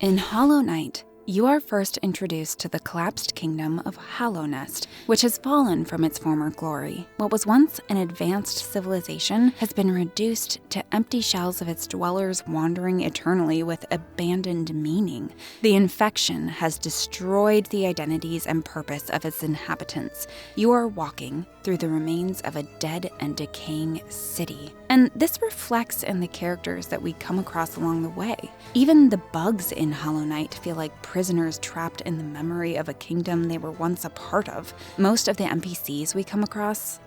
In Hollow Knight, you are first introduced to the collapsed kingdom of Hallownest, which has fallen from its former glory. What was once an advanced civilization has been reduced to empty shells of its dwellers wandering eternally with abandoned meaning. The infection has destroyed the identities and purpose of its inhabitants. You are walking through the remains of a dead and decaying city. And this reflects in the characters that we come across along the way. Even the bugs in Hollow Knight feel like prisoners trapped in the memory of a kingdom they were once a part of. Most of the NPCs we come across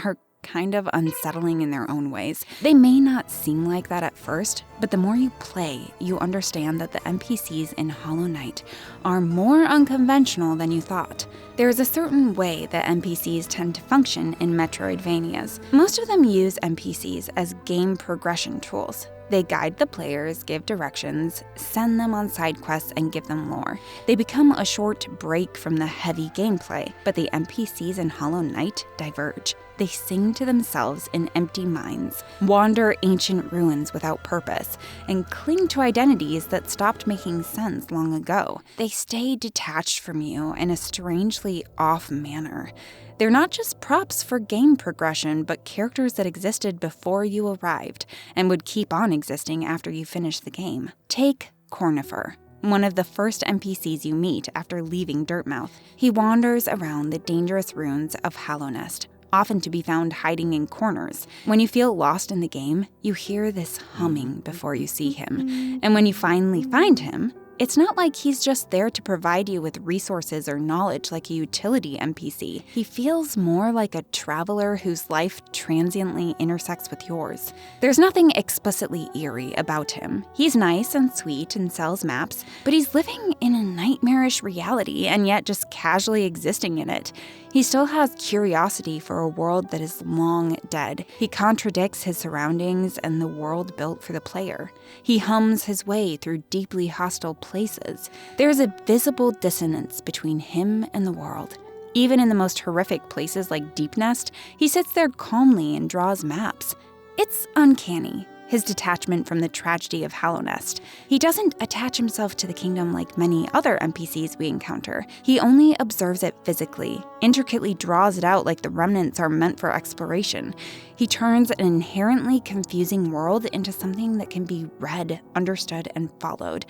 are kind of unsettling in their own ways. They may not seem like that at first, but the more you play, you understand that the NPCs in Hollow Knight are more unconventional than you thought. There is a certain way that NPCs tend to function in Metroidvanias. Most of them use NPCs as game progression tools. They guide the players, give directions, send them on side quests, and give them lore. They become a short break from the heavy gameplay, but the NPCs in Hollow Knight diverge. They sing to themselves in empty minds, wander ancient ruins without purpose, and cling to identities that stopped making sense long ago. They stay detached from you in a strangely off manner. They're not just props for game progression, but characters that existed before you arrived and would keep on existing after you finish the game. Take Cornifer, one of the first NPCs you meet after leaving Dirtmouth. He wanders around the dangerous ruins of Hallownest, often to be found hiding in corners. When you feel lost in the game, you hear this humming before you see him. And when you finally find him, it's not like he's just there to provide you with resources or knowledge like a utility NPC. He feels more like a traveler whose life transiently intersects with yours. There's nothing explicitly eerie about him. He's nice and sweet and sells maps, but he's living in a nightmarish reality and yet just casually existing in it. He still has curiosity for a world that is long dead. He contradicts his surroundings and the world built for the player. He hums his way through deeply hostile places. There's a visible dissonance between him and the world. Even in the most horrific places like Deep Nest, he sits there calmly and draws maps. It's uncanny, his detachment from the tragedy of Hallownest. He doesn't attach himself to the kingdom like many other NPCs we encounter. He only observes it physically, intricately draws it out like the remnants are meant for exploration. He turns an inherently confusing world into something that can be read, understood, and followed.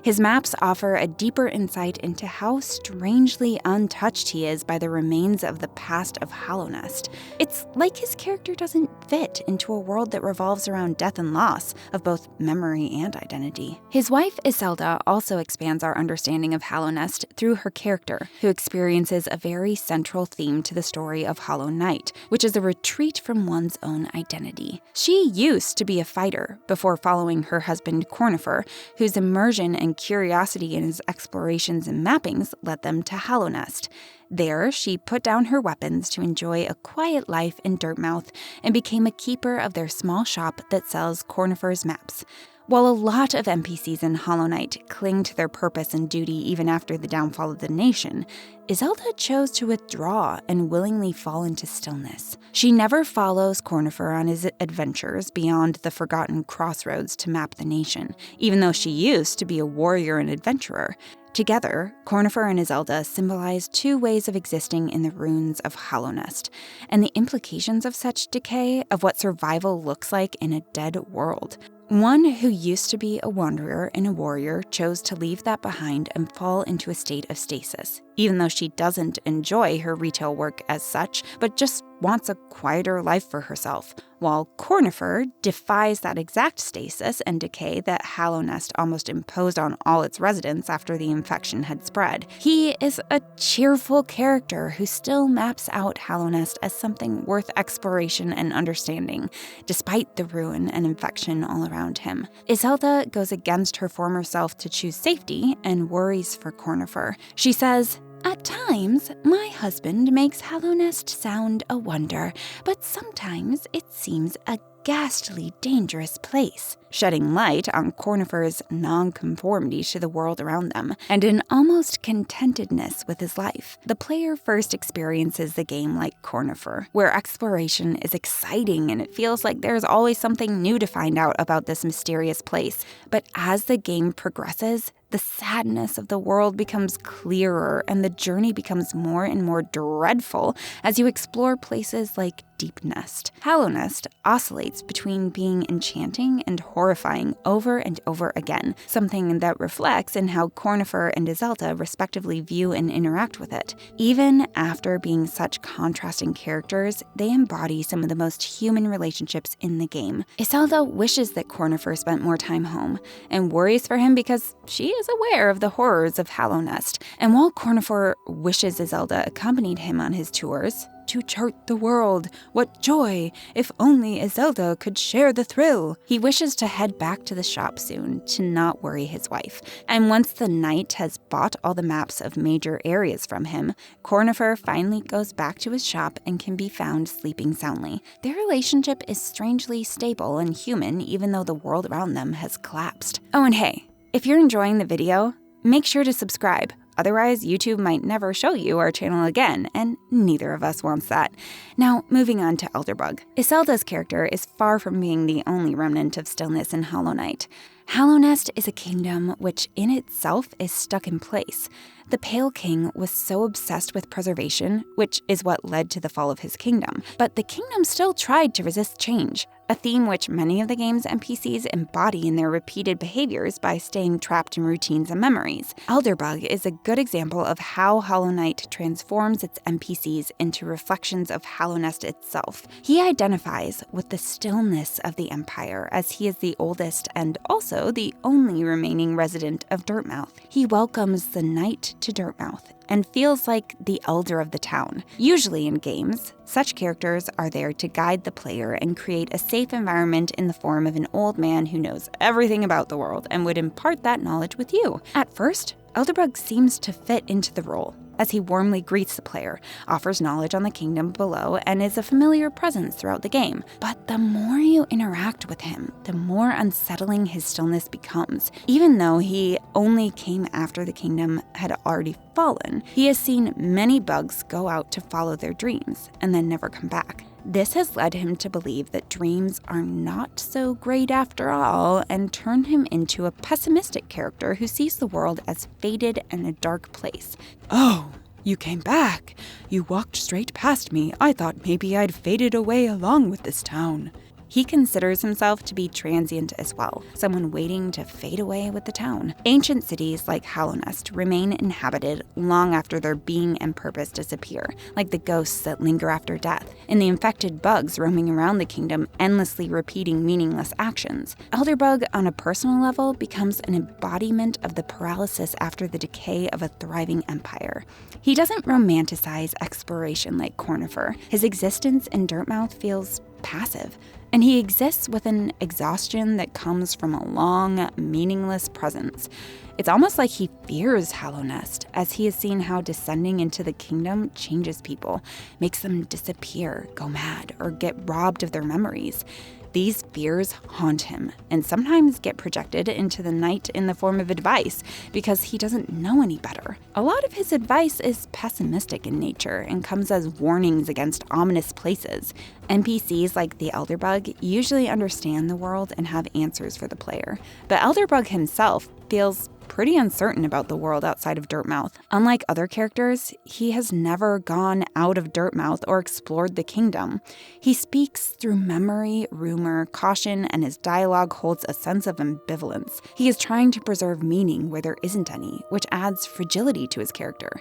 His maps offer a deeper insight into how strangely untouched he is by the remains of the past of Hallownest. It's like his character doesn't fit into a world that revolves around death and loss of both memory and identity. His wife, Iselda, also expands our understanding of Hallownest through her character, who experiences a very central theme to the story of Hollow Knight, which is a retreat from one's own identity. She used to be a fighter before following her husband Cornifer, whose immersion and curiosity in his explorations and mappings led them to Hallownest. There, she put down her weapons to enjoy a quiet life in Dirtmouth and became a keeper of their small shop that sells Cornifer's maps. While a lot of NPCs in Hollow Knight cling to their purpose and duty even after the downfall of the nation, Iselda chose to withdraw and willingly fall into stillness. She never follows Cornifer on his adventures beyond the forgotten crossroads to map the nation, even though she used to be a warrior and adventurer. Together, Cornifer and Iselda symbolize two ways of existing in the ruins of Hallownest, and the implications of such decay of what survival looks like in a dead world. One who used to be a wanderer and a warrior chose to leave that behind and fall into a state of stasis, even though she doesn't enjoy her retail work as such, but just wants a quieter life for herself, while Cornifer defies that exact stasis and decay that Hallownest almost imposed on all its residents after the infection had spread. He is a cheerful character who still maps out Hallownest as something worth exploration and understanding, despite the ruin and infection all around him. Iselda goes against her former self to choose safety and worries for Cornifer. She says, "At times, my husband makes Hallownest sound a wonder, but sometimes it seems a ghastly dangerous place," shedding light on Cornifer's non-conformity to the world around them, and an almost contentedness with his life. The player first experiences the game like Cornifer, where exploration is exciting and it feels like there's always something new to find out about this mysterious place. But as the game progresses, The sadness of the world becomes clearer, and the journey becomes more and more dreadful as you explore places like Deep Nest. Hallownest oscillates between being enchanting and horrifying over and over again, something that reflects in how Cornifer and Iselda respectively view and interact with it. Even after being such contrasting characters, they embody some of the most human relationships in the game. Iselda wishes that Cornifer spent more time home, and worries for him because she is aware of the horrors of Hallownest. And while Cornifer wishes Iselda accompanied him on his tours, to chart the world, what joy, if only Iselda could share the thrill. He wishes to head back to the shop soon to not worry his wife. And once the knight has bought all the maps of major areas from him, Cornifer finally goes back to his shop and can be found sleeping soundly. Their relationship is strangely stable and human even though the world around them has collapsed. Oh, and hey, if you're enjoying the video, make sure to subscribe. Otherwise, YouTube might never show you our channel again, and neither of us wants that. Now, moving on to Elderbug. Iselda's character is far from being the only remnant of stillness in Hollow Knight. Hallownest is a kingdom which in itself is stuck in place. The Pale King was so obsessed with preservation, which is what led to the fall of his kingdom, but the kingdom still tried to resist change, a theme which many of the game's NPCs embody in their repeated behaviors by staying trapped in routines and memories. Elderbug is a good example of how Hollow Knight transforms its NPCs into reflections of Hallownest itself. He identifies with the stillness of the Empire, as he is the oldest and also the only remaining resident of Dirtmouth. He welcomes the knight to Dirtmouth and feels like the elder of the town. Usually in games, such characters are there to guide the player and create a safe environment in the form of an old man who knows everything about the world and would impart that knowledge with you. At first, Elderbug seems to fit into the role, as he warmly greets the player, offers knowledge on the kingdom below, and is a familiar presence throughout the game. But the more you interact with him, the more unsettling his stillness becomes. Even though he only came after the kingdom had already fallen, he has seen many bugs go out to follow their dreams and then never come back. This has led him to believe that dreams are not so great after all, and turned him into a pessimistic character who sees the world as faded and a dark place. Oh, you came back. You walked straight past me. I thought maybe I'd faded away along with this town. He considers himself to be transient as well, someone waiting to fade away with the town. Ancient cities like Hallownest remain inhabited long after their being and purpose disappear, like the ghosts that linger after death, and the infected bugs roaming around the kingdom endlessly repeating meaningless actions. Elderbug, on a personal level, becomes an embodiment of the paralysis after the decay of a thriving empire. He doesn't romanticize exploration like Cornifer. His existence in Dirtmouth feels passive, and he exists with an exhaustion that comes from a long, meaningless presence. It's almost like he fears Hallownest, as he has seen how descending into the kingdom changes people, makes them disappear, go mad, or get robbed of their memories. These fears haunt him, and sometimes get projected into the knight in the form of advice, because he doesn't know any better. A lot of his advice is pessimistic in nature, and comes as warnings against ominous places. NPCs like the Elderbug usually understand the world and have answers for the player, but Elderbug himself feels pretty uncertain about the world outside of Dirtmouth. Unlike other characters, he has never gone out of Dirtmouth or explored the kingdom. He speaks through memory, rumor, caution, and his dialogue holds a sense of ambivalence. He is trying to preserve meaning where there isn't any, which adds fragility to his character.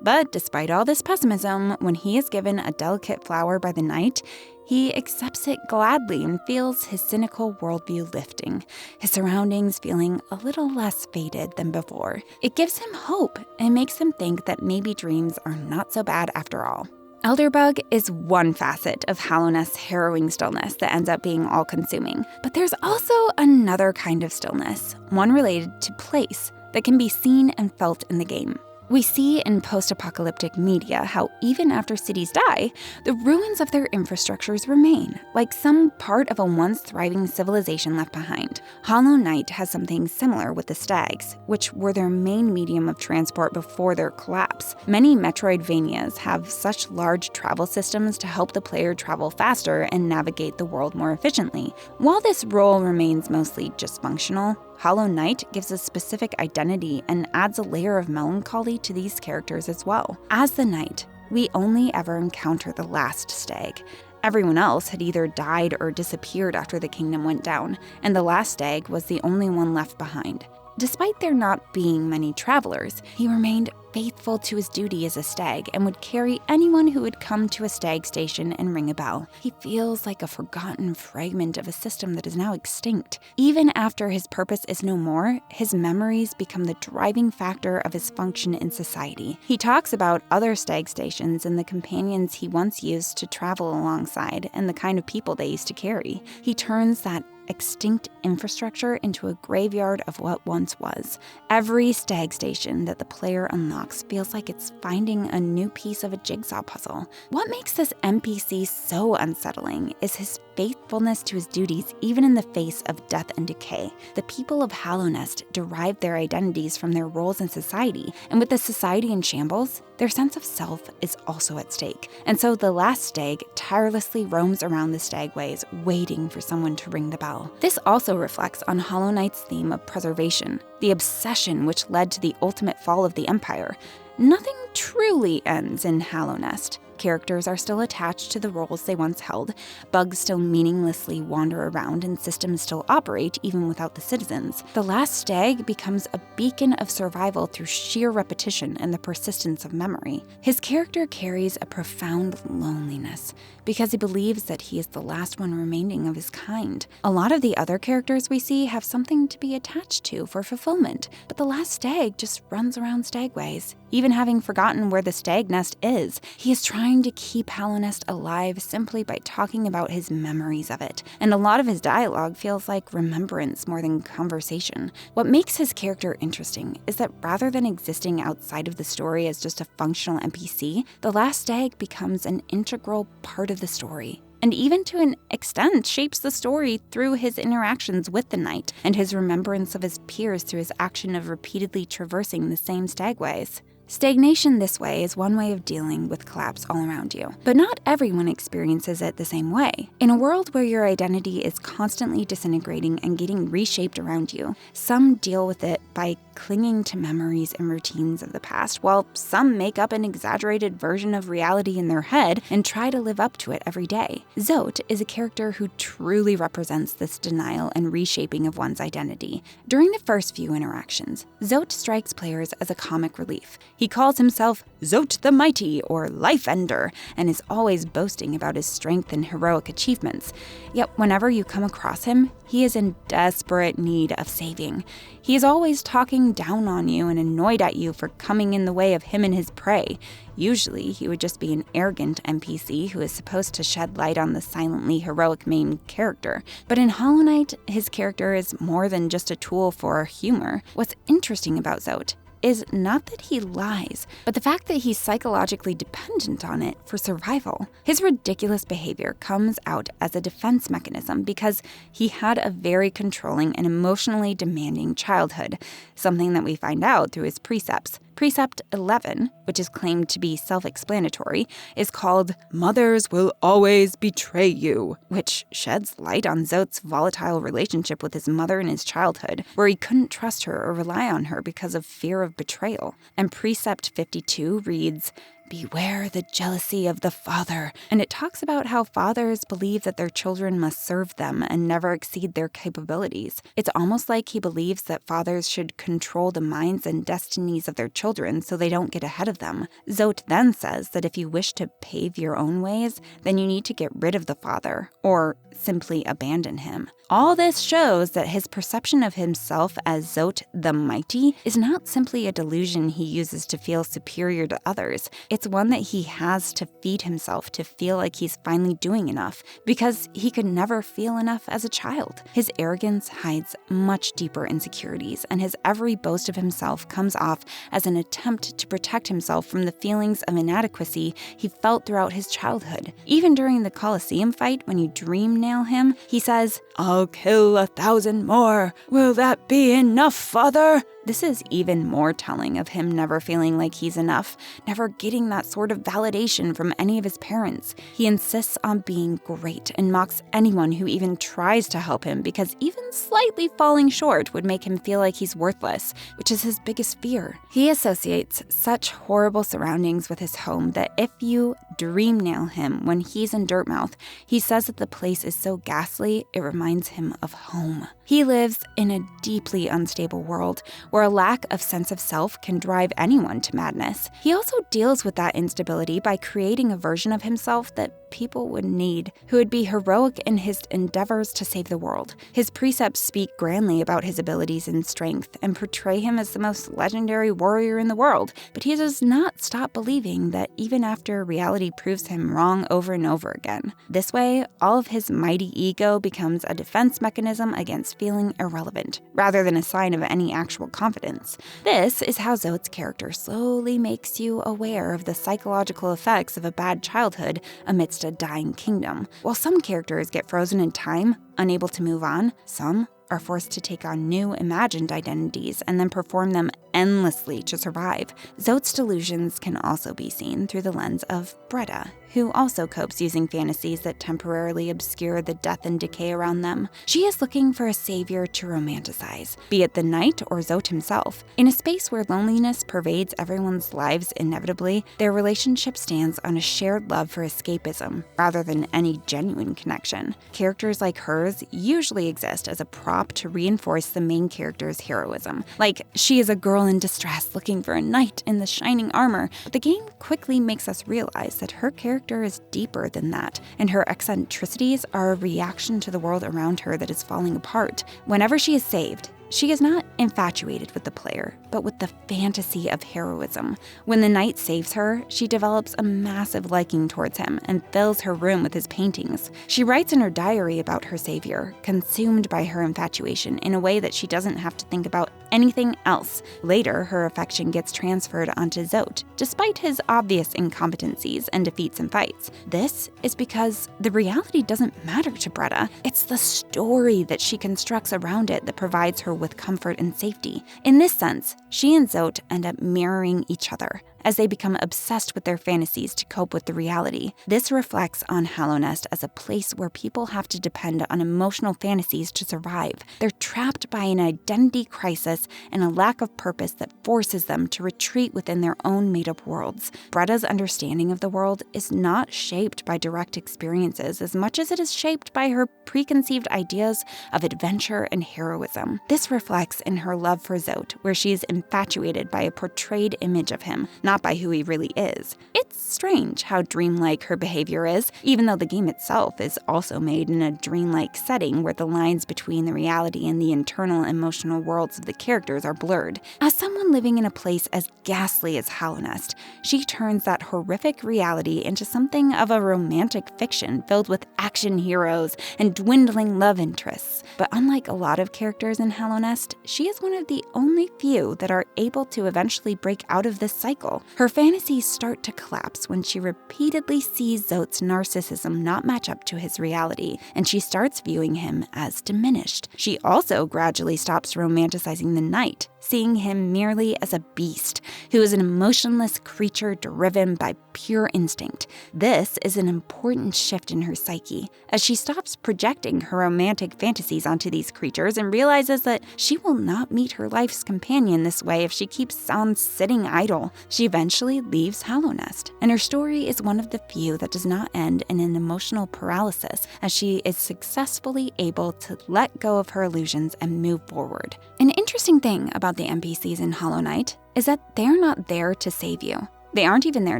But despite all this pessimism, when he is given a delicate flower by the knight, he accepts it gladly and feels his cynical worldview lifting, his surroundings feeling a little less faded than before. It gives him hope and makes him think that maybe dreams are not so bad after all. Elderbug is one facet of Hallownest's harrowing stillness that ends up being all-consuming. But there's also another kind of stillness, one related to place, that can be seen and felt in the game. We see in post-apocalyptic media how even after cities die, the ruins of their infrastructures remain, like some part of a once thriving civilization left behind. Hollow Knight has something similar with the stags, which were their main medium of transport before their collapse. Many Metroidvanias have such large travel systems to help the player travel faster and navigate the world more efficiently. While this role remains mostly just functional, Hollow Knight gives a specific identity and adds a layer of melancholy to these characters as well. As the Knight, we only ever encounter the last stag. Everyone else had either died or disappeared after the kingdom went down, and the last stag was the only one left behind. Despite there not being many travelers, he remained faithful to his duty as a stag and would carry anyone who would come to a stag station and ring a bell. He feels like a forgotten fragment of a system that is now extinct. Even after his purpose is no more, his memories become the driving factor of his function in society. He talks about other stag stations and the companions he once used to travel alongside and the kind of people they used to carry. He turns that extinct infrastructure into a graveyard of what once was. Every stag station that the player unlocks feels like it's finding a new piece of a jigsaw puzzle. What makes this NPC so unsettling is his faithfulness to his duties even in the face of death and decay. The people of Hallownest derive their identities from their roles in society, and with the society in shambles, their sense of self is also at stake. And so the last stag tirelessly roams around the stagways, waiting for someone to ring the bell. This also reflects on Hollow Knight's theme of preservation, the obsession which led to the ultimate fall of the Empire. Nothing truly ends in Hallownest. Characters are still attached to the roles they once held, bugs still meaninglessly wander around, and systems still operate even without the citizens. The last stag becomes a beacon of survival through sheer repetition and the persistence of memory. His character carries a profound loneliness because he believes that he is the last one remaining of his kind. A lot of the other characters we see have something to be attached to for fulfillment, but the last stag just runs around stagways. Even having forgotten where the stag nest is, he is trying to keep Hallownest alive simply by talking about his memories of it. And a lot of his dialogue feels like remembrance more than conversation. What makes his character interesting is that rather than existing outside of the story as just a functional NPC, the last stag becomes an integral part of the story. And even to an extent shapes the story through his interactions with the Knight and his remembrance of his peers through his action of repeatedly traversing the same stagways. Stagnation this way is one way of dealing with collapse all around you, but not everyone experiences it the same way. In a world where your identity is constantly disintegrating and getting reshaped around you, some deal with it by clinging to memories and routines of the past, while some make up an exaggerated version of reality in their head and try to live up to it every day. Zote is a character who truly represents this denial and reshaping of one's identity. During the first few interactions, Zote strikes players as a comic relief. He calls himself Zote the Mighty or Life Ender and is always boasting about his strength and heroic achievements. Yet whenever you come across him, he is in desperate need of saving. He is always talking down on you and annoyed at you for coming in the way of him and his prey. Usually, he would just be an arrogant NPC who is supposed to shed light on the silently heroic main character. But in Hollow Knight, his character is more than just a tool for humor. What's interesting about Zote is not that he lies, but the fact that he's psychologically dependent on it for survival. His ridiculous behavior comes out as a defense mechanism because he had a very controlling and emotionally demanding childhood, something that we find out through his precepts. Precept 11, which is claimed to be self-explanatory, is called "Mothers will always betray you," which sheds light on Zote's volatile relationship with his mother in his childhood, where he couldn't trust her or rely on her because of fear of betrayal. And Precept 52 reads, "Beware the jealousy of the father," and it talks about how fathers believe that their children must serve them and never exceed their capabilities. It's almost like he believes that fathers should control the minds and destinies of their children so they don't get ahead of them. Zote then says that if you wish to pave your own ways, then you need to get rid of the father, or simply abandon him. All this shows that his perception of himself as Zote the Mighty is not simply a delusion he uses to feel superior to others. It's one that he has to feed himself to feel like he's finally doing enough, because he could never feel enough as a child. His arrogance hides much deeper insecurities, and his every boast of himself comes off as an attempt to protect himself from the feelings of inadequacy he felt throughout his childhood. Even during the Colosseum fight, when you dream nail him, he says, "I'll kill 1,000 more. Will that be enough, father?" This is even more telling of him never feeling like he's enough, never getting that sort of validation from any of his parents. He insists on being great and mocks anyone who even tries to help him because even slightly falling short would make him feel like he's worthless, which is his biggest fear. He associates such horrible surroundings with his home that if you dream nail him when he's in Dirtmouth, he says that the place is so ghastly it reminds him of home. He lives in a deeply unstable world where a lack of sense of self can drive anyone to madness. He also deals with that instability by creating a version of himself that people would need, who would be heroic in his endeavors to save the world. His precepts speak grandly about his abilities and strength and portray him as the most legendary warrior in the world, but he does not stop believing that even after reality proves him wrong over and over again. This way, all of his mighty ego becomes a defense mechanism against feeling irrelevant, rather than a sign of any actual confidence. This is how Zote's character slowly makes you aware of the psychological effects of a bad childhood amidst a dying kingdom. While some characters get frozen in time, unable to move on, some are forced to take on new imagined identities and then perform them endlessly to survive. Zote's delusions can also be seen through the lens of Bretta, who also copes using fantasies that temporarily obscure the death and decay around them. She is looking for a savior to romanticize, be it the knight or Zote himself. In a space where loneliness pervades everyone's lives inevitably, their relationship stands on a shared love for escapism, rather than any genuine connection. Characters like hers usually exist as a prop to reinforce the main character's heroism. Like, she is a girl in distress looking for a knight in the shining armor, but the game quickly makes us realize that her character is deeper than that, and her eccentricities are a reaction to the world around her that is falling apart. Whenever she is saved, she is not infatuated with the player, but with the fantasy of heroism. When the knight saves her, she develops a massive liking towards him and fills her room with his paintings. She writes in her diary about her savior, consumed by her infatuation in a way that she doesn't have to think about anything else. Later, her affection gets transferred onto Zote, despite his obvious incompetencies and defeats in fights. This is because the reality doesn't matter to Bretta. It's the story that she constructs around it that provides her with comfort and safety. In this sense, she and Zote end up mirroring each other as they become obsessed with their fantasies to cope with the reality. This reflects on Hallownest as a place where people have to depend on emotional fantasies to survive. They're trapped by an identity crisis and a lack of purpose that forces them to retreat within their own made-up worlds. Bretta's understanding of the world is not shaped by direct experiences as much as it is shaped by her preconceived ideas of adventure and heroism. This reflects in her love for Zote, where she is infatuated by a portrayed image of him, not by who he really is. It's strange how dreamlike her behavior is, even though the game itself is also made in a dreamlike setting where the lines between the reality and the internal emotional worlds of the characters are blurred. As someone living in a place as ghastly as Hallownest, she turns that horrific reality into something of a romantic fiction filled with action heroes and dwindling love interests. But unlike a lot of characters in Hallownest, she is one of the only few that are able to eventually break out of this cycle. Her fantasies start to collapse when she repeatedly sees Zote's narcissism not match up to his reality, and she starts viewing him as diminished. She also gradually stops romanticizing the knight, seeing him merely as a beast who is an emotionless creature driven by pure instinct. This is an important shift in her psyche, as she stops projecting her romantic fantasies onto these creatures and realizes that she will not meet her life's companion this way if she keeps on sitting idle. She eventually leaves Hallownest, and her story is one of the few that does not end in an emotional paralysis, as she is successfully able to let go of her illusions and move forward. An interesting thing about the NPCs in Hollow Knight is that they're not there to save you. They aren't even there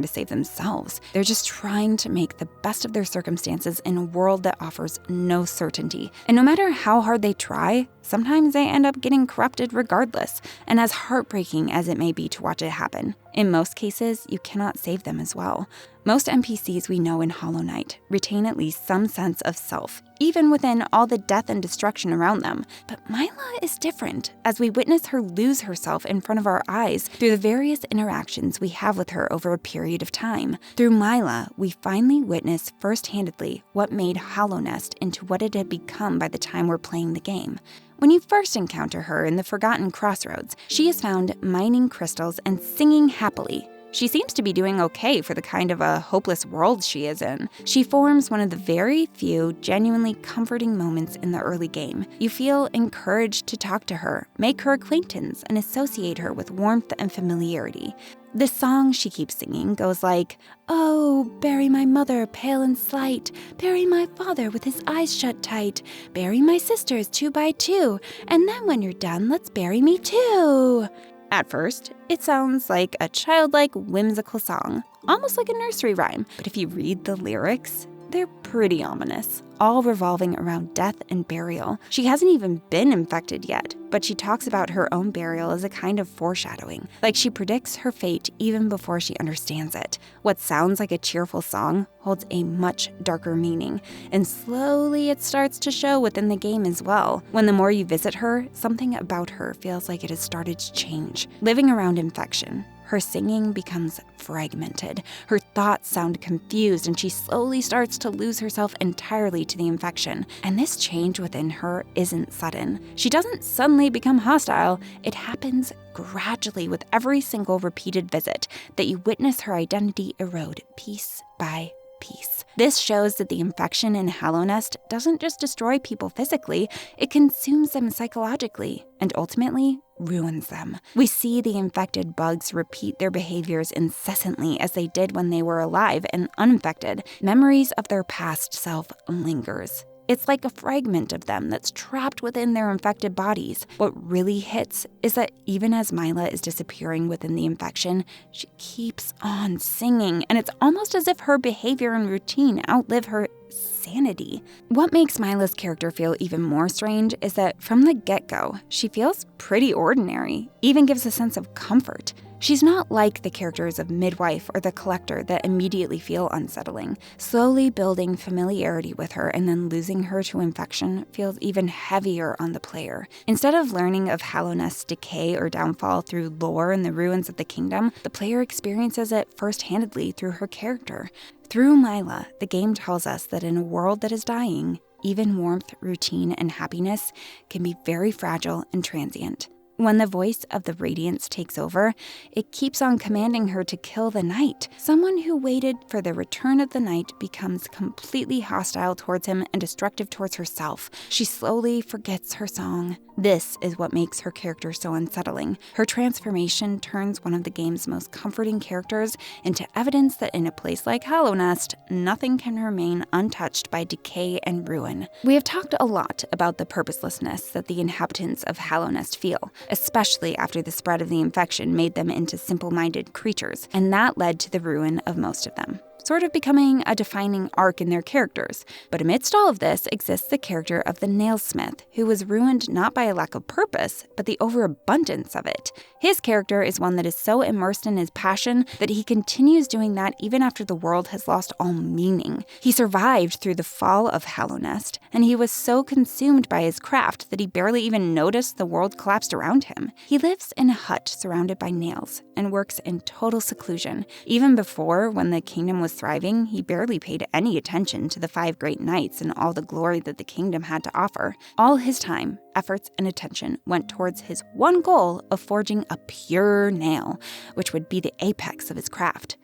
to save themselves. They're just trying to make the best of their circumstances in a world that offers no certainty. And no matter how hard they try, sometimes they end up getting corrupted regardless, and as heartbreaking as it may be to watch it happen, in most cases, you cannot save them as well. Most NPCs we know in Hollow Knight retain at least some sense of self, even within all the death and destruction around them. But Myla is different, as we witness her lose herself in front of our eyes through the various interactions we have with her over a period of time. Through Myla, we finally witness first-handedly what made Hallownest into what it had become by the time we're playing the game. When you first encounter her in the Forgotten Crossroads, she is found mining crystals and singing happily. She seems to be doing okay for the kind of a hopeless world she is in. She forms one of the very few genuinely comforting moments in the early game. You feel encouraged to talk to her, make her acquaintance, and associate her with warmth and familiarity. The song she keeps singing goes like, "Oh, bury my mother, pale and slight. Bury my father with his eyes shut tight. Bury my sisters 2 by 2. And then when you're done, let's bury me too." At first, it sounds like a childlike, whimsical song, almost like a nursery rhyme. But if you read the lyrics, they're pretty ominous, all revolving around death and burial. She hasn't even been infected yet, but she talks about her own burial as a kind of foreshadowing, like she predicts her fate even before she understands it. What sounds like a cheerful song holds a much darker meaning, and slowly it starts to show within the game as well. When the more you visit her, something about her feels like it has started to change. Living around infection, her singing becomes fragmented. Her thoughts sound confused, and she slowly starts to lose herself entirely to the infection. And this change within her isn't sudden. She doesn't suddenly become hostile. It happens gradually with every single repeated visit that you witness her identity erode piece by piece. This shows that the infection in Hallownest doesn't just destroy people physically, it consumes them psychologically and ultimately ruins them. We see the infected bugs repeat their behaviors incessantly as they did when they were alive and uninfected. Memories of their past self lingers. It's like a fragment of them that's trapped within their infected bodies. What really hits is that even as Myla is disappearing within the infection, she keeps on singing, and it's almost as if her behavior and routine outlive her sanity. What makes Myla's character feel even more strange is that from the get-go, she feels pretty ordinary, even gives a sense of comfort. She's not like the characters of Midwife or the Collector that immediately feel unsettling. Slowly building familiarity with her and then losing her to infection feels even heavier on the player. Instead of learning of Hallownest's decay or downfall through lore and the ruins of the kingdom, the player experiences it first-handedly through her character. Through Myla, the game tells us that in a world that is dying, even warmth, routine, and happiness can be very fragile and transient. When the voice of the Radiance takes over, it keeps on commanding her to kill the Knight. Someone who waited for the return of the Knight becomes completely hostile towards him and destructive towards herself. She slowly forgets her song. This is what makes her character so unsettling. Her transformation turns one of the game's most comforting characters into evidence that in a place like Hallownest, nothing can remain untouched by decay and ruin. We have talked a lot about the purposelessness that the inhabitants of Hallownest feel, especially after the spread of the infection made them into simple-minded creatures, and that led to the ruin of most of them, sort of becoming a defining arc in their characters. But amidst all of this exists the character of the nailsmith, who was ruined not by a lack of purpose, but the overabundance of it. His character is one that is so immersed in his passion that he continues doing that even after the world has lost all meaning. He survived through the fall of Hallownest, and he was so consumed by his craft that he barely even noticed the world collapsed around him. He lives in a hut surrounded by nails and works in total seclusion. Even before, when the kingdom was thriving, he barely paid any attention to the 5 great knights and all the glory that the kingdom had to offer. All his time, efforts, and attention went towards his one goal of forging a pure nail, which would be the apex of his craft.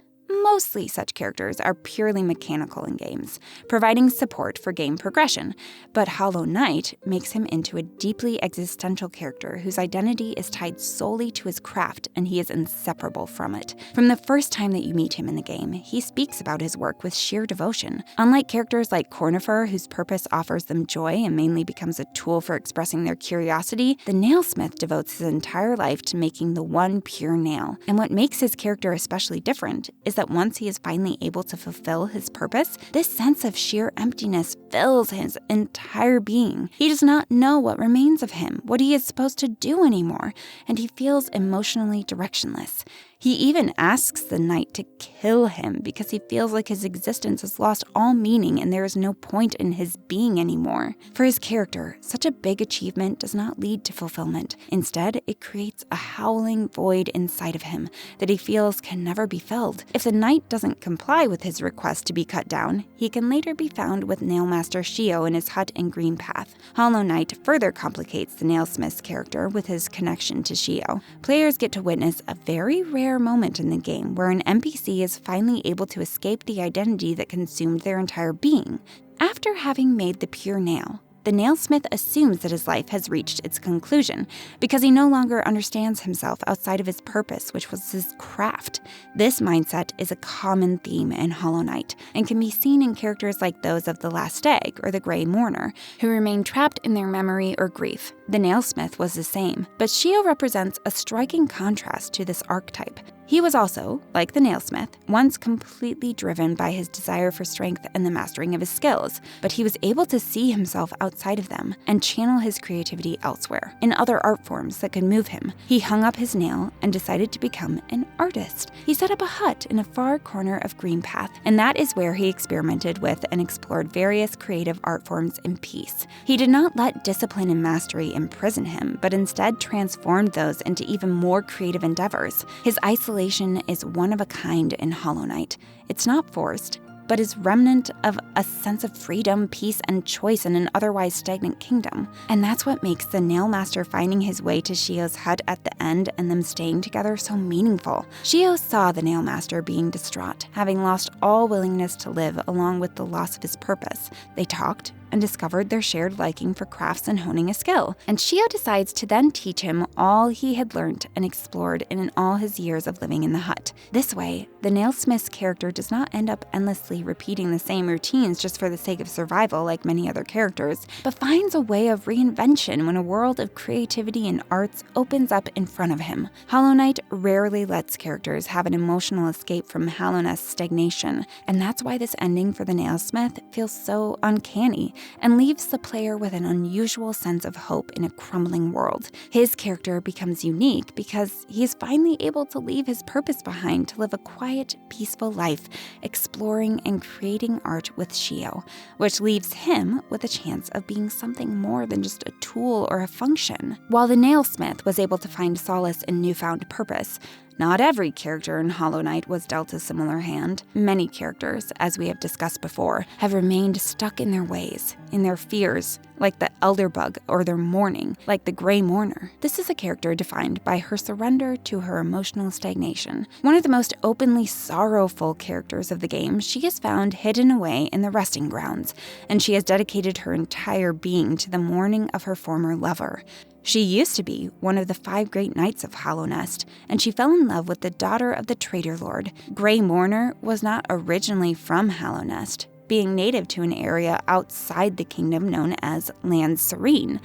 Mostly such characters are purely mechanical in games, providing support for game progression, but Hollow Knight makes him into a deeply existential character whose identity is tied solely to his craft, and he is inseparable from it. From the first time that you meet him in the game, he speaks about his work with sheer devotion. Unlike characters like Cornifer, whose purpose offers them joy and mainly becomes a tool for expressing their curiosity, the nailsmith devotes his entire life to making the one pure nail. And what makes his character especially different is that that once he is finally able to fulfill his purpose, this sense of sheer emptiness fills his entire being. He does not know what remains of him, what he is supposed to do anymore, and he feels emotionally directionless. He even asks the knight to kill him because he feels like his existence has lost all meaning and there is no point in his being anymore. For his character, such a big achievement does not lead to fulfillment. Instead, it creates a howling void inside of him that he feels can never be filled. If the knight doesn't comply with his request to be cut down, he can later be found with Nailmaster Shio in his hut in Green Path. Hollow Knight further complicates the Nailsmith's character with his connection to Shio. Players get to witness a very rare moment in the game where an NPC is finally able to escape the identity that consumed their entire being. After having made the pure nail, the nailsmith assumes that his life has reached its conclusion because he no longer understands himself outside of his purpose, which was his craft. This mindset is a common theme in Hollow Knight and can be seen in characters like those of the Last Egg or the Grey Mourner, who remain trapped in their memory or grief. The nailsmith was the same, but Shio represents a striking contrast to this archetype. He was also, like the nailsmith, once completely driven by his desire for strength and the mastering of his skills, but he was able to see himself outside of them and channel his creativity elsewhere, in other art forms that could move him. He hung up his nail and decided to become an artist. He set up a hut in a far corner of Green Path, and that is where he experimented with and explored various creative art forms in peace. He did not let discipline and mastery imprison him, but instead transformed those into even more creative endeavors. His isolation is one of a kind in Hollow Knight. It's not forced, but is remnant of a sense of freedom, peace, and choice in an otherwise stagnant kingdom. And that's what makes the Nailmaster finding his way to Shio's hut at the end and them staying together so meaningful. Shio saw the Nailmaster being distraught, having lost all willingness to live along with the loss of his purpose. They talked and discovered their shared liking for crafts and honing a skill. And Shio decides to then teach him all he had learned and explored in all his years of living in the hut. This way, the nailsmith's character does not end up endlessly repeating the same routines just for the sake of survival like many other characters, but finds a way of reinvention when a world of creativity and arts opens up in front of him. Hollow Knight rarely lets characters have an emotional escape from Hallownest's stagnation, and that's why this ending for the nailsmith feels so uncanny and leaves the player with an unusual sense of hope in a crumbling world. His character becomes unique because he is finally able to leave his purpose behind to live a quiet, peaceful life, exploring and creating art with Shio, which leaves him with a chance of being something more than just a tool or a function. While the nailsmith was able to find solace in newfound purpose, not every character in Hollow Knight was dealt a similar hand. Many characters, as we have discussed before, have remained stuck in their ways, in their fears, like the Elderbug, or their mourning, like the Grey Mourner. This is a character defined by her surrender to her emotional stagnation. One of the most openly sorrowful characters of the game, she is found hidden away in the resting grounds, and she has dedicated her entire being to the mourning of her former lover. She used to be one of the 5 great knights of Hallownest, and she fell in love with the daughter of the Traitor Lord. Grey Mourner was not originally from Hallownest, being native to an area outside the kingdom known as Land Serene.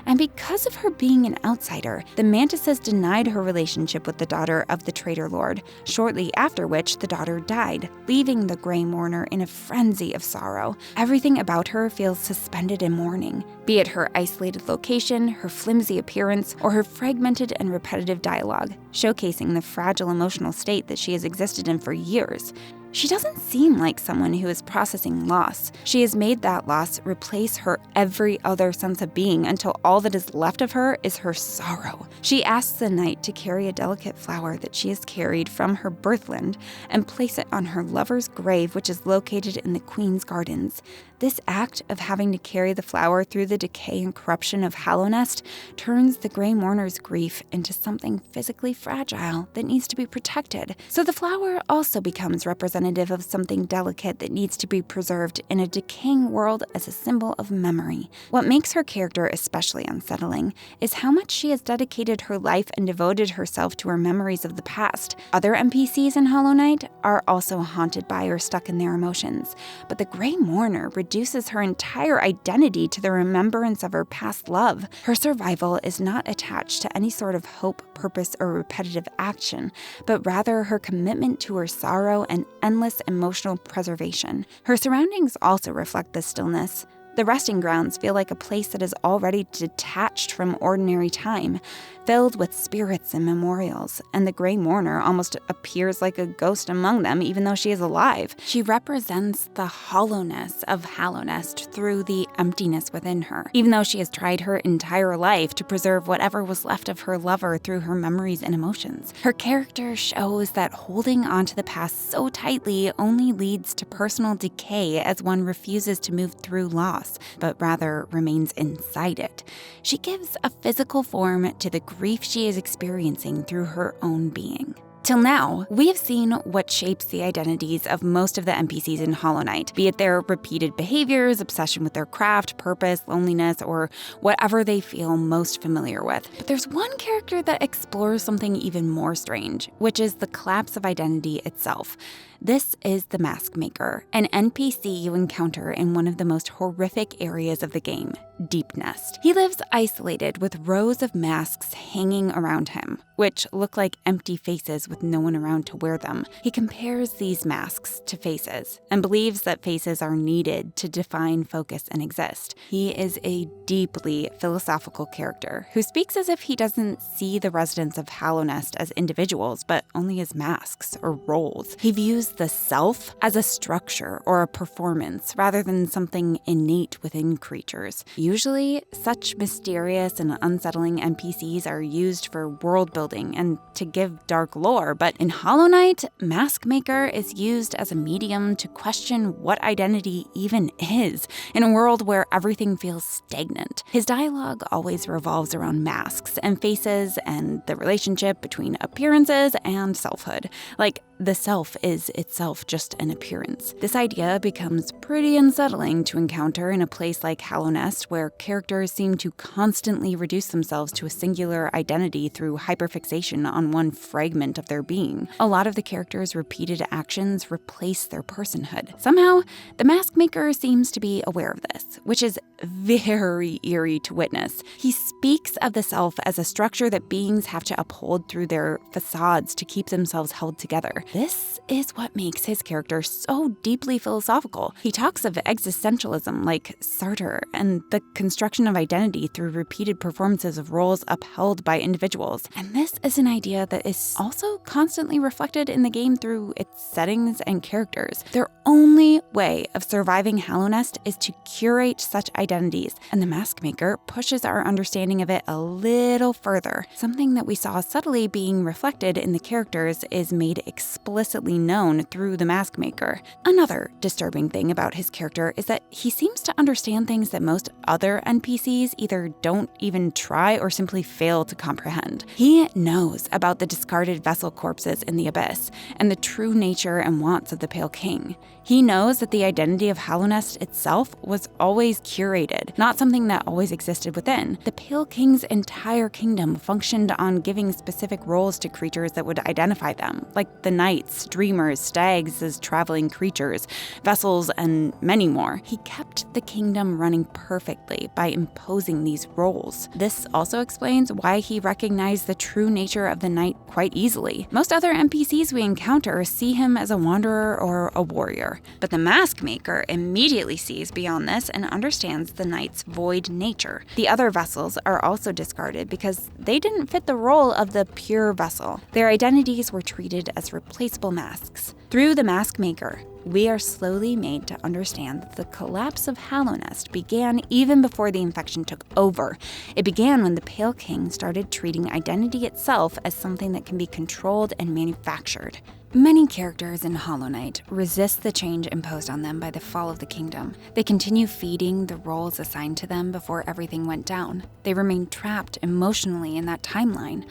And because of her being an outsider, the Mantises denied her relationship with the daughter of the Traitor Lord, shortly after which the daughter died, leaving the Grey Mourner in a frenzy of sorrow. Everything about her feels suspended in mourning, be it her isolated location, her flimsy appearance, or her fragmented and repetitive dialogue, showcasing the fragile emotional state that she has existed in for years. She doesn't seem like someone who is processing loss. She has made that loss replace her every other sense of being until all that is left of her is her sorrow. She asks the knight to carry a delicate flower that she has carried from her birthland and place it on her lover's grave, which is located in the Queen's Gardens. This act of having to carry the flower through the decay and corruption of Hallownest turns the Grey Mourner's grief into something physically fragile that needs to be protected. So the flower also becomes representative representative of something delicate that needs to be preserved in a decaying world as a symbol of memory. What makes her character especially unsettling is how much she has dedicated her life and devoted herself to her memories of the past. Other NPCs in Hollow Knight are also haunted by or stuck in their emotions, but the Grey Mourner reduces her entire identity to the remembrance of her past love. Her survival is not attached to any sort of hope, purpose, or repetitive action, but rather her commitment to her sorrow and endless emotional preservation. Her surroundings also reflect this stillness. The resting grounds feel like a place that is already detached from ordinary time, filled with spirits and memorials, and the Grey Mourner almost appears like a ghost among them even though she is alive. She represents the hollowness of Hallownest through the emptiness within her, even though she has tried her entire life to preserve whatever was left of her lover through her memories and emotions. Her character shows that holding onto the past so tightly only leads to personal decay as one refuses to move through loss, but rather remains inside it. She gives a physical form to the grief she is experiencing through her own being. Till now, we have seen what shapes the identities of most of the NPCs in Hollow Knight, be it their repeated behaviors, obsession with their craft, purpose, loneliness, or whatever they feel most familiar with. But there's one character that explores something even more strange, which is the collapse of identity itself. This is the Mask Maker, an NPC you encounter in one of the most horrific areas of the game, Deep Nest. He lives isolated with rows of masks hanging around him, which look like empty faces with no one around to wear them. He compares these masks to faces and believes that faces are needed to define, focus, and exist. He is a deeply philosophical character who speaks as if he doesn't see the residents of Hallownest as individuals, but only as masks or roles. He views the self as a structure or a performance rather than something innate within creatures. Usually, such mysterious and unsettling NPCs are used for world building and to give dark lore, but in Hollow Knight, Mask Maker is used as a medium to question what identity even is in a world where everything feels stagnant. His dialogue always revolves around masks and faces and the relationship between appearances and selfhood. Like, the self is itself just an appearance. This idea becomes pretty unsettling to encounter in a place like Hallownest, where characters seem to constantly reduce themselves to a singular identity through hyperfixation on one fragment of their being. A lot of the characters' repeated actions replace their personhood. Somehow, the Mask Maker seems to be aware of this, which is very eerie to witness. He speaks of the self as a structure that beings have to uphold through their facades to keep themselves held together. This is what makes his character so deeply philosophical. He talks of existentialism like Sartre and the construction of identity through repeated performances of roles upheld by individuals. And this is an idea that is also constantly reflected in the game through its settings and characters. Their only way of surviving Hallownest is to curate such identities, and the Mask Maker pushes our understanding of it a little further. Something that we saw subtly being reflected in the characters is made explicitly known through the Mask Maker. Another disturbing thing about his character is that he seems to understand things that most other NPCs either don't even try or simply fail to comprehend. He knows about the discarded vessel corpses in the Abyss and the true nature and wants of the Pale King. He knows that the identity of Hallownest itself was always curated, not something that always existed within. The Pale King's entire kingdom functioned on giving specific roles to creatures that would identify them, like the knights, dreamers, stags as traveling creatures, vessels, and many more. He kept the kingdom running perfectly by imposing these roles. This also explains why he recognized the true nature of the knight quite easily. Most other NPCs we encounter see him as a wanderer or a warrior, but the Mask Maker immediately sees beyond this and understands the knight's void nature. The other vessels are also discarded because they didn't fit the role of the pure vessel. Their identities were treated as replaceable masks. Through the Mask Maker, we are slowly made to understand that the collapse of Hallownest began even before the infection took over. It began when the Pale King started treating identity itself as something that can be controlled and manufactured. Many characters in Hollow Knight resist the change imposed on them by the fall of the kingdom. They continue feeding the roles assigned to them before everything went down. They remain trapped emotionally in that timeline.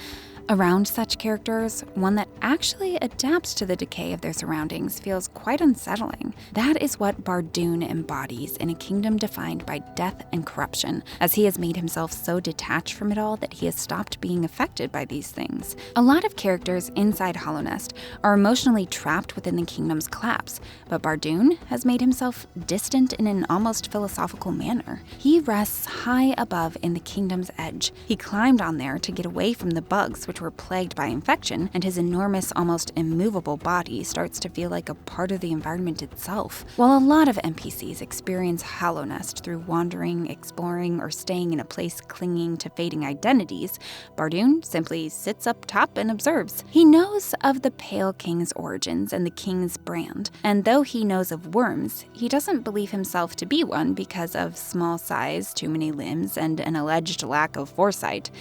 Around such characters, one that actually adapts to the decay of their surroundings feels quite unsettling. That is what Bardoon embodies in a kingdom defined by death and corruption, as he has made himself so detached from it all that he has stopped being affected by these things. A lot of characters inside Hallownest are emotionally trapped within the kingdom's collapse, but Bardoon has made himself distant in an almost philosophical manner. He rests high above in the kingdom's edge. He climbed on there to get away from the bugs which were plagued by infection, and his enormous, almost immovable body starts to feel like a part of the environment itself. While a lot of NPCs experience Hallownest through wandering, exploring, or staying in a place clinging to fading identities, Bardoon simply sits up top and observes. He knows of the Pale King's origins and the King's brand, and though he knows of worms, he doesn't believe himself to be one because of small size, too many limbs, and an alleged lack of foresight.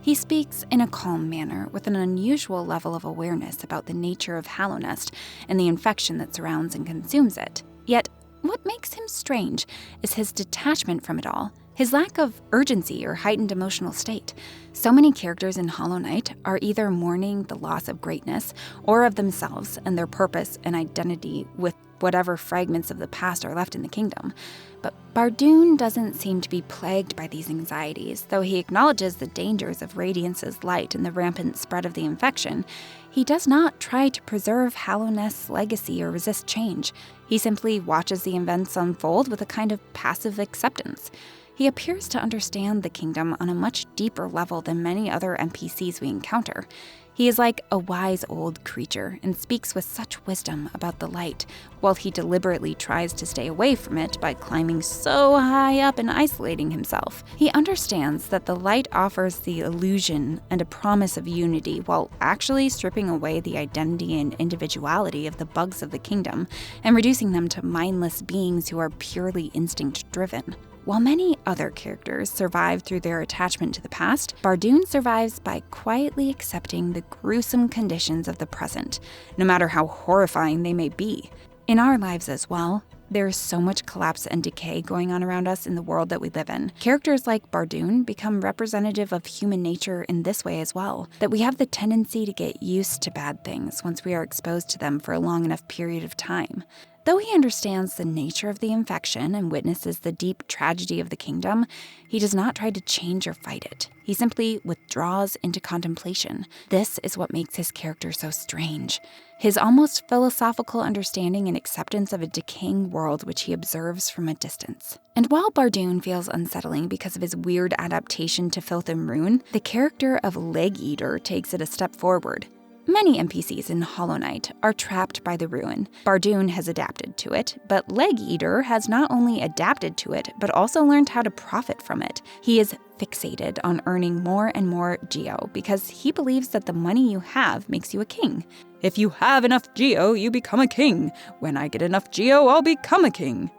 He speaks in a calm manner with an unusual level of awareness about the nature of Hallownest and the infection that surrounds and consumes it. Yet, what makes him strange is his detachment from it all, his lack of urgency or heightened emotional state. So many characters in Hollow Knight are either mourning the loss of greatness or of themselves and their purpose and identity with whatever fragments of the past are left in the kingdom. But Bardoon doesn't seem to be plagued by these anxieties, though he acknowledges the dangers of Radiance's light and the rampant spread of the infection. He does not try to preserve Hallownest's legacy or resist change. He simply watches the events unfold with a kind of passive acceptance. He appears to understand the kingdom on a much deeper level than many other NPCs we encounter. He is like a wise old creature and speaks with such wisdom about the light, while he deliberately tries to stay away from it by climbing so high up and isolating himself. He understands that the light offers the illusion and a promise of unity while actually stripping away the identity and individuality of the bugs of the kingdom and reducing them to mindless beings who are purely instinct-driven. While many other characters survive through their attachment to the past, Bardoon survives by quietly accepting the gruesome conditions of the present, no matter how horrifying they may be. In our lives as well, there is so much collapse and decay going on around us in the world that we live in. Characters like Bardoon become representative of human nature in this way as well, that we have the tendency to get used to bad things once we are exposed to them for a long enough period of time. Though he understands the nature of the infection and witnesses the deep tragedy of the kingdom, he does not try to change or fight it. He simply withdraws into contemplation. This is what makes his character so strange. His almost philosophical understanding and acceptance of a decaying world which he observes from a distance. And while Bardoon feels unsettling because of his weird adaptation to filth and ruin, the character of Leg Eater takes it a step forward. Many NPCs in Hollow Knight are trapped by the ruin. Bardoon has adapted to it, but Leg Eater has not only adapted to it, but also learned how to profit from it. He is fixated on earning more and more geo because he believes that the money you have makes you a king. If you have enough geo, you become a king. When I get enough geo, I'll become a king.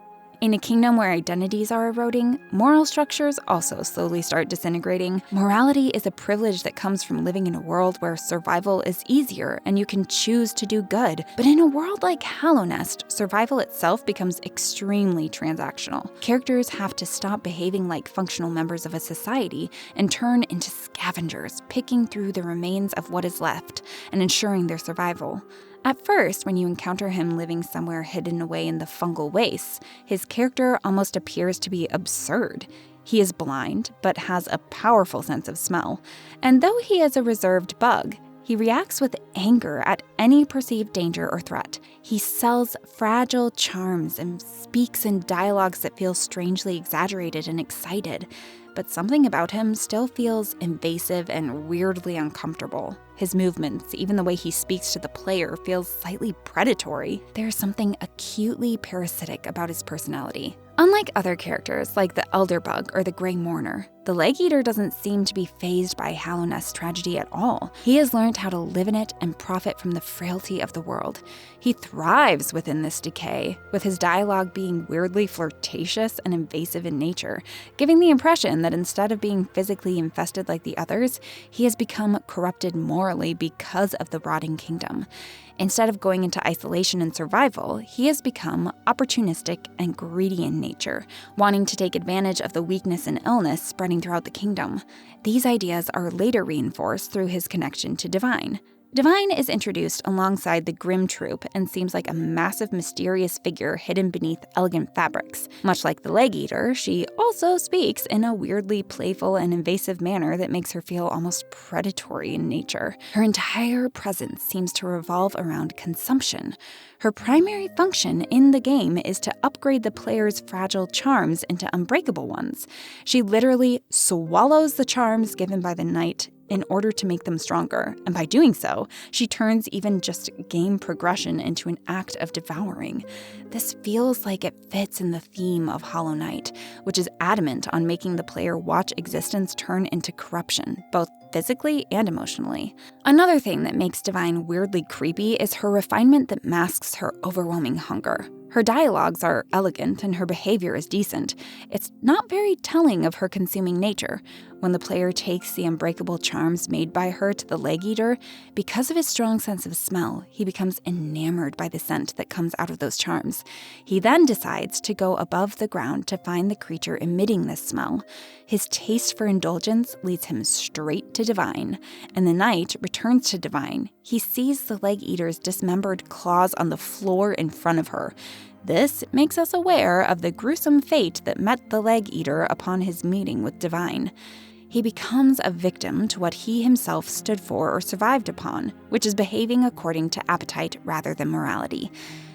In a kingdom where identities are eroding, moral structures also slowly start disintegrating. Morality is a privilege that comes from living in a world where survival is easier and you can choose to do good. But in a world like Hallownest, survival itself becomes extremely transactional. Characters have to stop behaving like functional members of a society and turn into scavengers, picking through the remains of what is left and ensuring their survival. At first, when you encounter him living somewhere hidden away in the fungal wastes, his character almost appears to be absurd. He is blind, but has a powerful sense of smell. And though he is a reserved bug, he reacts with anger at any perceived danger or threat. He sells fragile charms and speaks in dialogues that feel strangely exaggerated and excited. But something about him still feels invasive and weirdly uncomfortable. His movements, even the way he speaks to the player, feels slightly predatory. There's something acutely parasitic about his personality. Unlike other characters like the Elder Bug or the Grey Mourner, the Leg Eater doesn't seem to be fazed by Hallownest's tragedy at all. He has learned how to live in it and profit from the frailty of the world. He thrives within this decay, with his dialogue being weirdly flirtatious and invasive in nature, giving the impression that instead of being physically infested like the others, he has become corrupted morally because of the rotting kingdom. Instead of going into isolation and survival, he has become opportunistic and greedy in nature, wanting to take advantage of the weakness and illness spreading spreading throughout the kingdom. These ideas are later reinforced through his connection to Divine. Divine is introduced alongside the Grim Troop and seems like a massive, mysterious figure hidden beneath elegant fabrics. Much like the Leg Eater, she also speaks in a weirdly playful and invasive manner that makes her feel almost predatory in nature. Her entire presence seems to revolve around consumption. Her primary function in the game is to upgrade the player's fragile charms into unbreakable ones. She literally swallows the charms given by the knight in order to make them stronger, and by doing so, she turns even just game progression into an act of devouring. This feels like it fits in the theme of Hollow Knight, which is adamant on making the player watch existence turn into corruption, both physically and emotionally. Another thing that makes Divine weirdly creepy is her refinement that masks her overwhelming hunger. Her dialogues are elegant and her behavior is decent. It's not very telling of her consuming nature. When the player takes the unbreakable charms made by her to the Leg Eater, because of his strong sense of smell, he becomes enamored by the scent that comes out of those charms. He then decides to go above the ground to find the creature emitting this smell. His taste for indulgence leads him straight to Divine, and the knight returns to Divine. He sees the Leg Eater's dismembered claws on the floor in front of her. This makes us aware of the gruesome fate that met the Leg Eater upon his meeting with Divine. He becomes a victim to what he himself stood for or survived upon, which is behaving according to appetite rather than morality.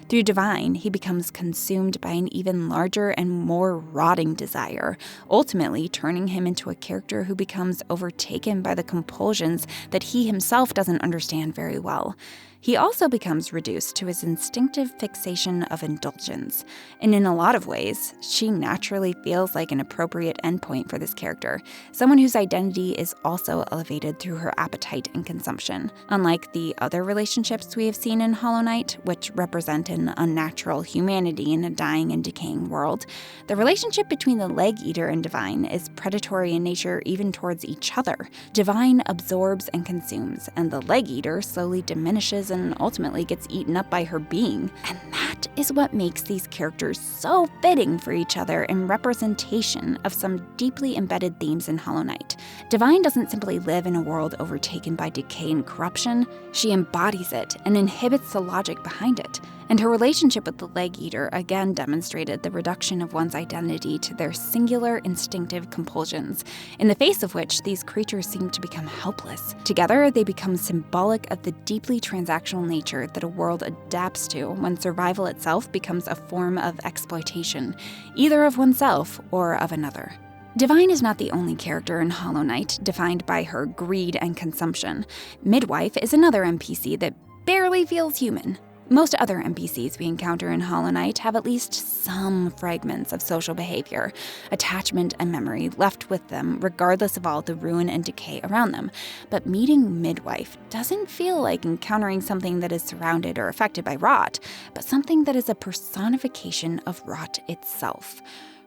Through Divine, he becomes consumed by an even larger and more rotting desire, ultimately turning him into a character who becomes overtaken by the compulsions that he himself doesn't understand very well. He also becomes reduced to his instinctive fixation of indulgence, and in a lot of ways, she naturally feels like an appropriate endpoint for this character, someone whose identity is also elevated through her appetite and consumption. Unlike the other relationships we have seen in Hollow Knight, which represent an unnatural humanity in a dying and decaying world, the relationship between the Leg Eater and Divine is predatory in nature even towards each other. Divine absorbs and consumes, and the Leg Eater slowly diminishes and ultimately gets eaten up by her being. And that is what makes these characters so fitting for each other in representation of some deeply embedded themes in Hollow Knight. Divine doesn't simply live in a world overtaken by decay and corruption, she embodies it and inhibits the logic behind it. And her relationship with the Leg Eater again demonstrated the reduction of one's identity to their singular instinctive compulsions, in the face of which these creatures seem to become helpless. Together, they become symbolic of the deeply transactional nature that a world adapts to when survival itself becomes a form of exploitation, either of oneself or of another. Divine is not the only character in Hollow Knight defined by her greed and consumption. Midwife is another NPC that barely feels human. Most other NPCs we encounter in Hollow Knight have at least some fragments of social behavior, attachment, and memory left with them regardless of all the ruin and decay around them. But meeting Midwife doesn't feel like encountering something that is surrounded or affected by rot, but something that is a personification of rot itself.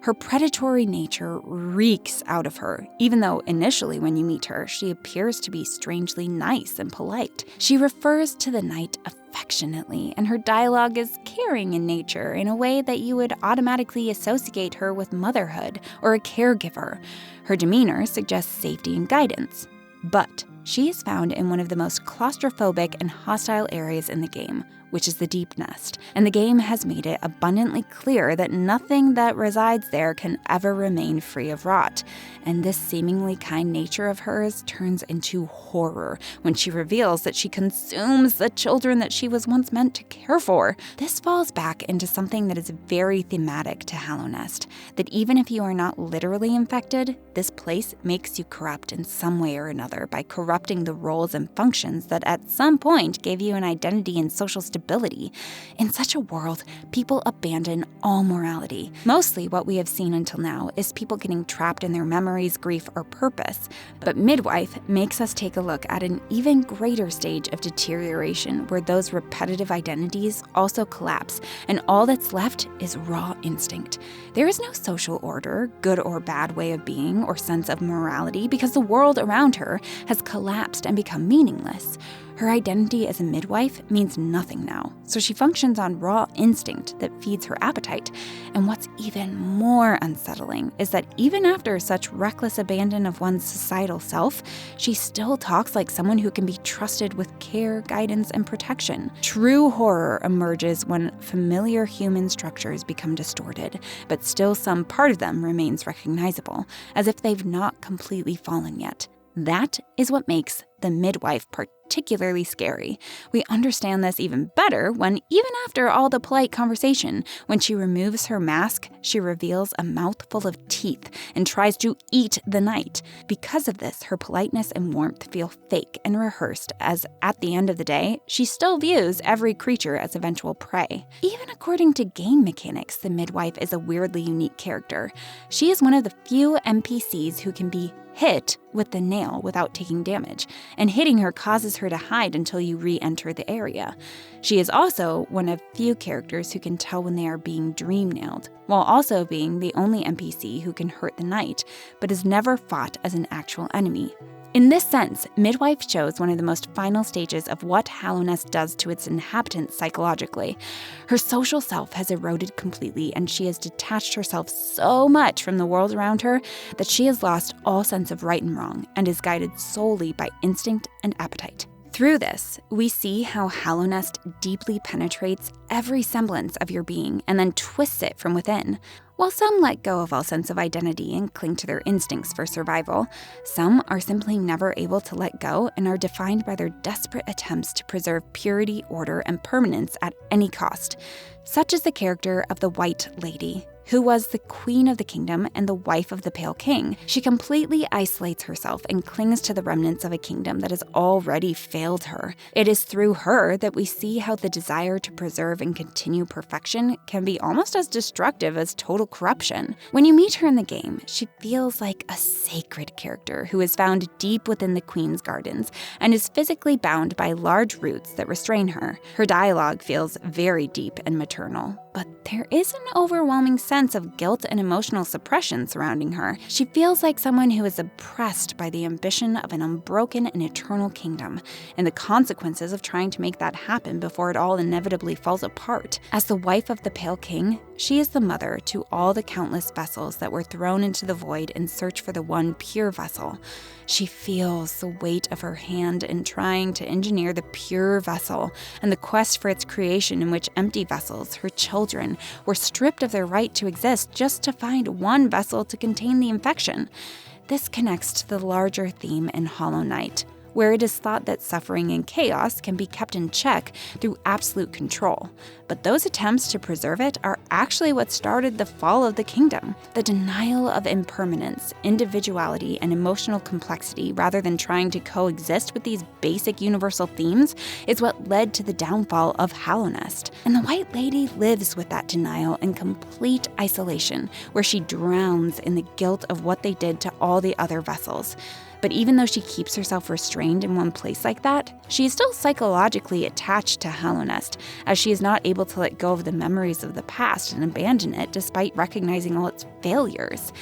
Her predatory nature reeks out of her, even though initially when you meet her, she appears to be strangely nice and polite. She refers to the knight affectionately, and her dialogue is caring in nature in a way that you would automatically associate her with motherhood or a caregiver. Her demeanor suggests safety and guidance. But she is found in one of the most claustrophobic and hostile areas in the game, which is the Deep Nest, and the game has made it abundantly clear that nothing that resides there can ever remain free of rot, and this seemingly kind nature of hers turns into horror when she reveals that she consumes the children that she was once meant to care for. This falls back into something that is very thematic to Hollow Nest, that even if you are not literally infected, this place makes you corrupt in some way or another by corrupting the roles and functions that at some point gave you an identity and social stability. In such a world, people abandon all morality. Mostly what we have seen until now is people getting trapped in their memories, grief, or purpose. But Midwife makes us take a look at an even greater stage of deterioration where those repetitive identities also collapse, and all that's left is raw instinct. There is no social order, good or bad way of being, or sense of morality because the world around her has collapsed collapsed and become meaningless. Her identity as a midwife means nothing now, so she functions on raw instinct that feeds her appetite. And what's even more unsettling is that even after such reckless abandon of one's societal self, she still talks like someone who can be trusted with care, guidance, and protection. True horror emerges when familiar human structures become distorted, but still some part of them remains recognizable, as if they've not completely fallen yet. That is what makes the midwife particularly scary. We understand this even better when, even after all the polite conversation, when she removes her mask, she reveals a mouthful of teeth and tries to eat the knight. Because of this, her politeness and warmth feel fake and rehearsed, as at the end of the day, she still views every creature as eventual prey. Even according to game mechanics, the midwife is a weirdly unique character. She is one of the few NPCs who can be hit with the nail without taking damage, and hitting her causes her to hide until you re-enter the area. She is also one of few characters who can tell when they are being dream-nailed, while also being the only NPC who can hurt the knight, but is never fought as an actual enemy. In this sense, Midwife shows one of the most final stages of what Hallownest does to its inhabitants psychologically. Her social self has eroded completely, and she has detached herself so much from the world around her that she has lost all sense of right and wrong and is guided solely by instinct and appetite. Through this, we see how Hallownest deeply penetrates every semblance of your being and then twists it from within. While some let go of all sense of identity and cling to their instincts for survival, some are simply never able to let go and are defined by their desperate attempts to preserve purity, order, and permanence at any cost. Such is the character of the White Lady, who was the queen of the kingdom and the wife of the Pale King. She completely isolates herself and clings to the remnants of a kingdom that has already failed her. It is through her that we see how the desire to preserve and continue perfection can be almost as destructive as total corruption. When you meet her in the game, she feels like a sacred character who is found deep within the queen's gardens and is physically bound by large roots that restrain her. Her dialogue feels very deep and maternal, but there is an overwhelming sense of guilt and emotional suppression surrounding her. She feels like someone who is oppressed by the ambition of an unbroken and eternal kingdom, and the consequences of trying to make that happen before it all inevitably falls apart. As the wife of the Pale King, she is the mother to all the countless vessels that were thrown into the void in search for the one pure vessel. She feels the weight of her hand in trying to engineer the pure vessel and the quest for its creation, in which empty vessels, her children, were stripped of their right to exist just to find one vessel to contain the infection. This connects to the larger theme in Hollow Knight, where it is thought that suffering and chaos can be kept in check through absolute control. But those attempts to preserve it are actually what started the fall of the kingdom. The denial of impermanence, individuality, and emotional complexity, rather than trying to coexist with these basic universal themes, is what led to the downfall of Hallownest. And the White Lady lives with that denial in complete isolation, where she drowns in the guilt of what they did to all the other vessels. But even though she keeps herself restrained in one place like that, she is still psychologically attached to Hallownest, as she is not able to let go of the memories of the past and abandon it despite recognizing all its failures.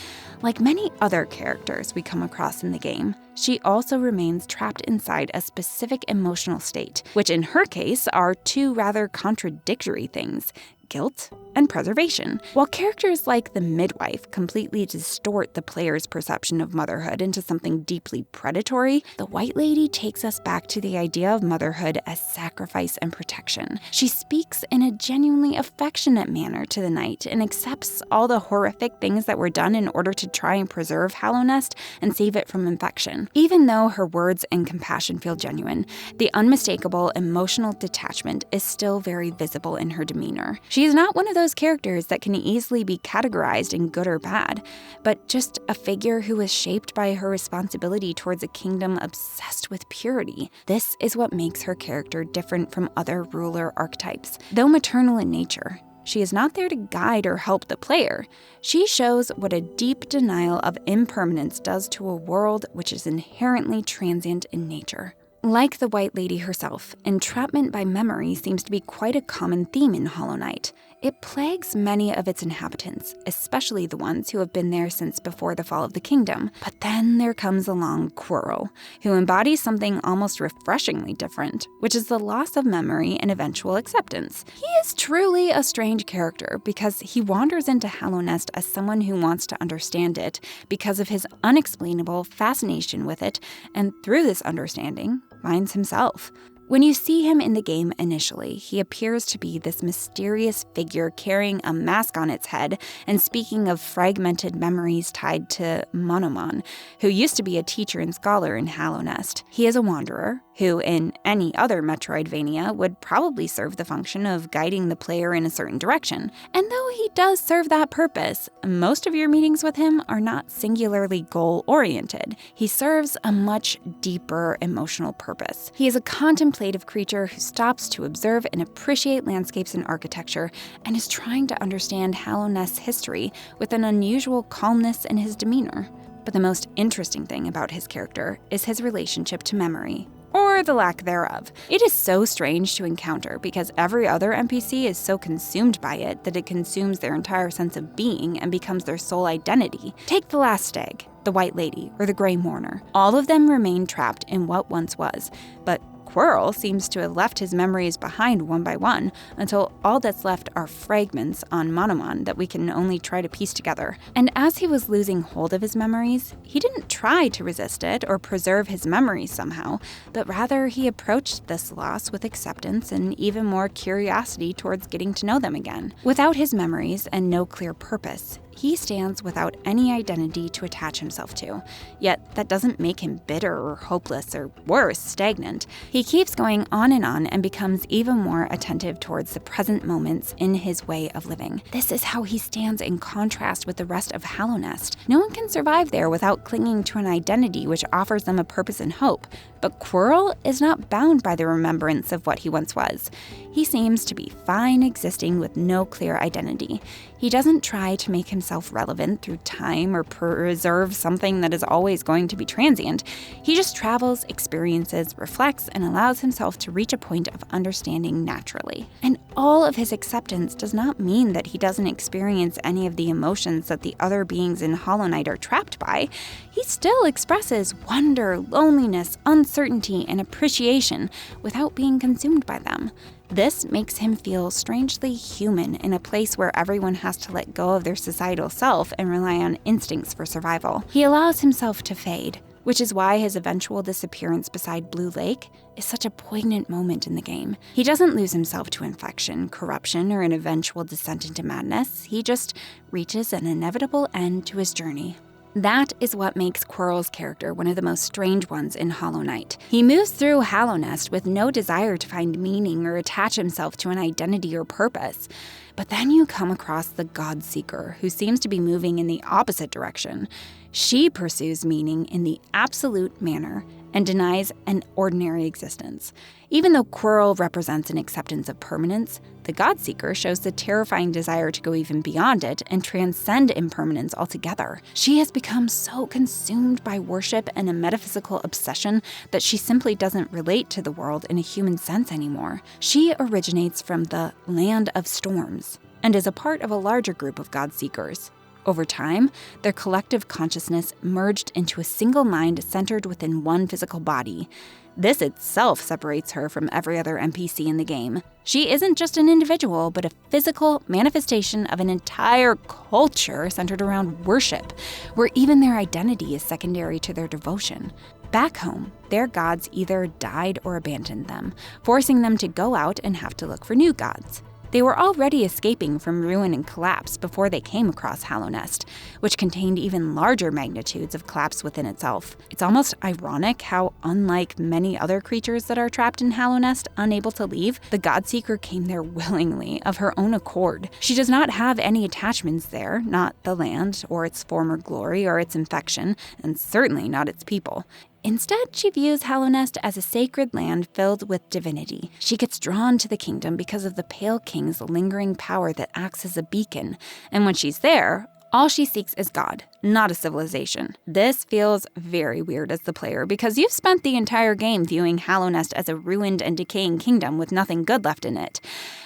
Like many other characters we come across in the game, she also remains trapped inside a specific emotional state, which in her case are two rather contradictory things: guilt and preservation. While characters like the midwife completely distort the player's perception of motherhood into something deeply predatory, the White Lady takes us back to the idea of motherhood as sacrifice and protection. She speaks in a genuinely affectionate manner to the knight and accepts all the horrific things that were done in order to try and preserve Hallownest and save it from infection. Even though her words and compassion feel genuine, the unmistakable emotional detachment is still very visible in her demeanor. She is not one of those characters that can easily be categorized in good or bad, but just a figure who is shaped by her responsibility towards a kingdom obsessed with purity. This is what makes her character different from other ruler archetypes. Though maternal in nature, she is not there to guide or help the player. She shows what a deep denial of impermanence does to a world which is inherently transient in nature. Like the White Lady herself, entrapment by memory seems to be quite a common theme in Hollow Knight. It plagues many of its inhabitants, especially the ones who have been there since before the fall of the kingdom. But then there comes along Quirrell, who embodies something almost refreshingly different, which is the loss of memory and eventual acceptance. He is truly a strange character because he wanders into Hallownest as someone who wants to understand it because of his unexplainable fascination with it, and through this understanding, finds himself. When you see him in the game initially, he appears to be this mysterious figure carrying a mask on its head and speaking of fragmented memories tied to Monomon, who used to be a teacher and scholar in Hallownest. He is a wanderer, who in any other Metroidvania would probably serve the function of guiding the player in a certain direction. And though he does serve that purpose, most of your meetings with him are not singularly goal-oriented. He serves a much deeper emotional purpose. He is a contemplative creature who stops to observe and appreciate landscapes and architecture, and is trying to understand Hallownest's history with an unusual calmness in his demeanor. But the most interesting thing about his character is his relationship to memory, or the lack thereof. It is so strange to encounter because every other NPC is so consumed by it that it consumes their entire sense of being and becomes their sole identity. Take the last stag, the White Lady, or the Grey Mourner. All of them remain trapped in what once was, but Quirrell seems to have left his memories behind one by one until all that's left are fragments on Monomon that we can only try to piece together. And as he was losing hold of his memories, he didn't try to resist it or preserve his memories somehow, but rather he approached this loss with acceptance and even more curiosity towards getting to know them again. Without his memories and no clear purpose, he stands without any identity to attach himself to. Yet that doesn't make him bitter or hopeless or worse, stagnant. He keeps going on and becomes even more attentive towards the present moments in his way of living. This is how he stands in contrast with the rest of Hallownest. No one can survive there without clinging to an identity which offers them a purpose and hope. But Quirrell is not bound by the remembrance of what he once was. He seems to be fine existing with no clear identity. He doesn't try to make himself relevant through time or preserve something that is always going to be transient. He just travels, experiences, reflects, and allows himself to reach a point of understanding naturally. And all of his acceptance does not mean that he doesn't experience any of the emotions that the other beings in Hollow Knight are trapped by. He still expresses wonder, loneliness, uncertainty, and appreciation without being consumed by them. This makes him feel strangely human in a place where everyone has to let go of their societal self and rely on instincts for survival. He allows himself to fade, which is why his eventual disappearance beside Blue Lake is such a poignant moment in the game. He doesn't lose himself to infection, corruption, or an eventual descent into madness. He just reaches an inevitable end to his journey. That is what makes Quirrell's character one of the most strange ones in Hollow Knight. He moves through Hallownest with no desire to find meaning or attach himself to an identity or purpose. But then you come across the God-Seeker, who seems to be moving in the opposite direction. She pursues meaning in the absolute manner and denies an ordinary existence. Even though Quirrell represents an acceptance of permanence, the God-Seeker shows the terrifying desire to go even beyond it and transcend impermanence altogether. She has become so consumed by worship and a metaphysical obsession that she simply doesn't relate to the world in a human sense anymore. She originates from the Land of Storms and is a part of a larger group of God-Seekers. Over time, their collective consciousness merged into a single mind centered within one physical body. This itself separates her from every other NPC in the game. She isn't just an individual, but a physical manifestation of an entire culture centered around worship, where even their identity is secondary to their devotion. Back home, their gods either died or abandoned them, forcing them to go out and have to look for new gods. They were already escaping from ruin and collapse before they came across Hallownest, which contained even larger magnitudes of collapse within itself. It's almost ironic how, unlike many other creatures that are trapped in Hallownest, unable to leave, the God-Seeker came there willingly, of her own accord. She does not have any attachments there, not the land, or its former glory, or its infection, and certainly not its people. Instead, she views Hallownest as a sacred land filled with divinity. She gets drawn to the kingdom because of the Pale King's lingering power that acts as a beacon, and when she's there, All she seeks is God, not a civilization. This feels very weird as the player because you've spent the entire game viewing Hallownest as a ruined and decaying kingdom with nothing good left in it.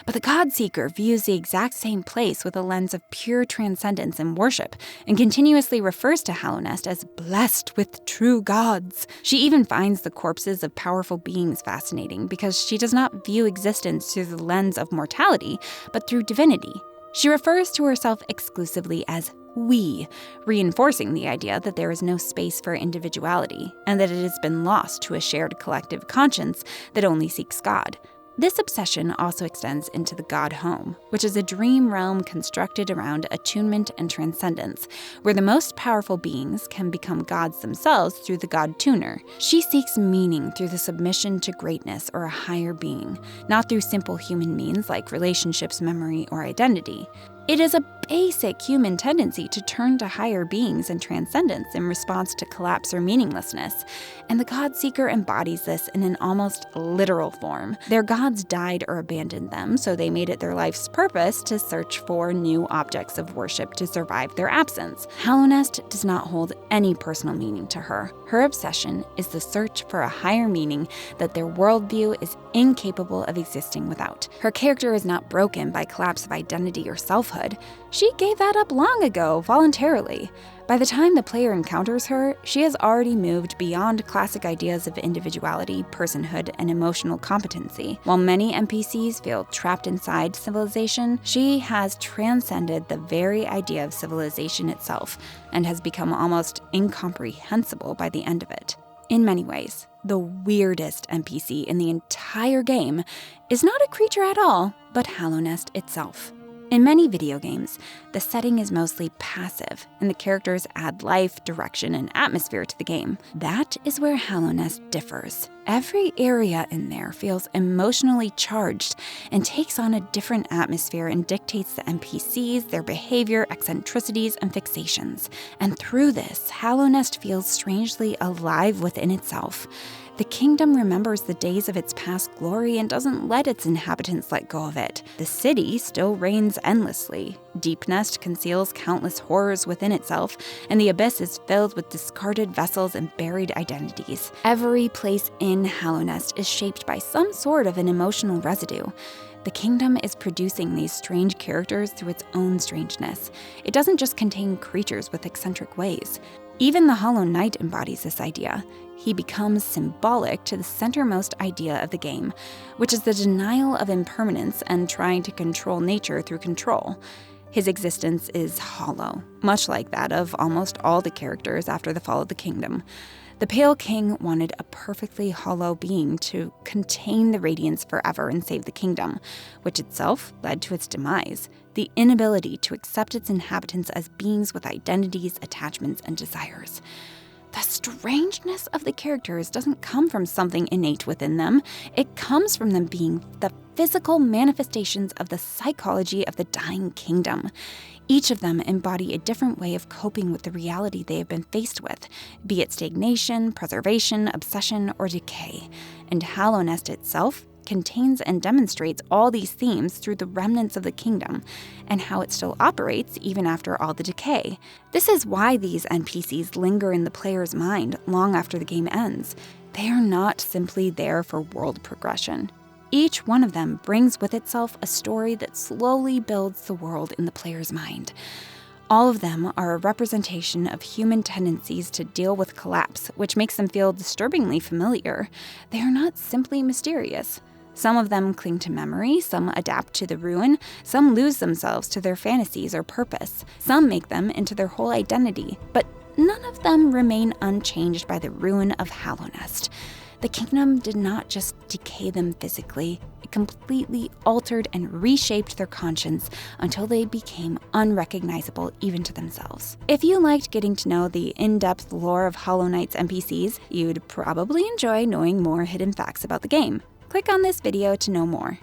But the God-Seeker views the exact same place with a lens of pure transcendence and worship, and continuously refers to Hallownest as blessed with true gods. She even finds the corpses of powerful beings fascinating because she does not view existence through the lens of mortality, but through divinity. She refers to herself exclusively as we, reinforcing the idea that there is no space for individuality, and that it has been lost to a shared collective conscience that only seeks God. This obsession also extends into the God Home, which is a dream realm constructed around attunement and transcendence, where the most powerful beings can become gods themselves through the God Tuner. She seeks meaning through the submission to greatness or a higher being, not through simple human means like relationships, memory, or identity. It is a basic human tendency to turn to higher beings and transcendence in response to collapse or meaninglessness, and the God-Seeker embodies this in an almost literal form. Their gods died or abandoned them, so they made it their life's purpose to search for new objects of worship to survive their absence. Hallownest does not hold any personal meaning to her. Her obsession is the search for a higher meaning that their worldview is incapable of existing without. Her character is not broken by collapse of identity or selfhood. She gave that up long ago, voluntarily. By the time the player encounters her, she has already moved beyond classic ideas of individuality, personhood, and emotional competency. While many NPCs feel trapped inside civilization, she has transcended the very idea of civilization itself and has become almost incomprehensible by the end of it. In many ways, the weirdest NPC in the entire game is not a creature at all, but Hallownest itself. In many video games, the setting is mostly passive, and the characters add life, direction, and atmosphere to the game. That is where Hallownest differs. Every area in there feels emotionally charged and takes on a different atmosphere and dictates the NPCs, their behavior, eccentricities, and fixations. And through this, Hallownest feels strangely alive within itself. The kingdom remembers the days of its past glory and doesn't let its inhabitants let go of it. The city still reigns endlessly. Deepnest conceals countless horrors within itself, and the abyss is filled with discarded vessels and buried identities. Every place in Hallownest is shaped by some sort of an emotional residue. The kingdom is producing these strange characters through its own strangeness. It doesn't just contain creatures with eccentric ways. Even the Hollow Knight embodies this idea. He becomes symbolic to the centermost idea of the game, which is the denial of impermanence and trying to control nature through control. His existence is hollow, much like that of almost all the characters after the fall of the kingdom. The Pale King wanted a perfectly hollow being to contain the radiance forever and save the kingdom, which itself led to its demise, the inability to accept its inhabitants as beings with identities, attachments, and desires. The strangeness of the characters doesn't come from something innate within them. It comes from them being the physical manifestations of the psychology of the dying kingdom. Each of them embody a different way of coping with the reality they have been faced with, be it stagnation, preservation, obsession, or decay. And Hallownest itself contains and demonstrates all these themes through the remnants of the kingdom and how it still operates even after all the decay. This is why these NPCs linger in the player's mind long after the game ends. They are not simply there for world progression. Each one of them brings with itself a story that slowly builds the world in the player's mind. All of them are a representation of human tendencies to deal with collapse, which makes them feel disturbingly familiar. They are not simply mysterious. Some of them cling to memory, some adapt to the ruin, some lose themselves to their fantasies or purpose, some make them into their whole identity, but none of them remain unchanged by the ruin of Hallownest. The kingdom did not just decay them physically, it completely altered and reshaped their conscience until they became unrecognizable even to themselves. If you liked getting to know the in-depth lore of Hollow Knight's NPCs, you'd probably enjoy knowing more hidden facts about the game. Click on this video to know more.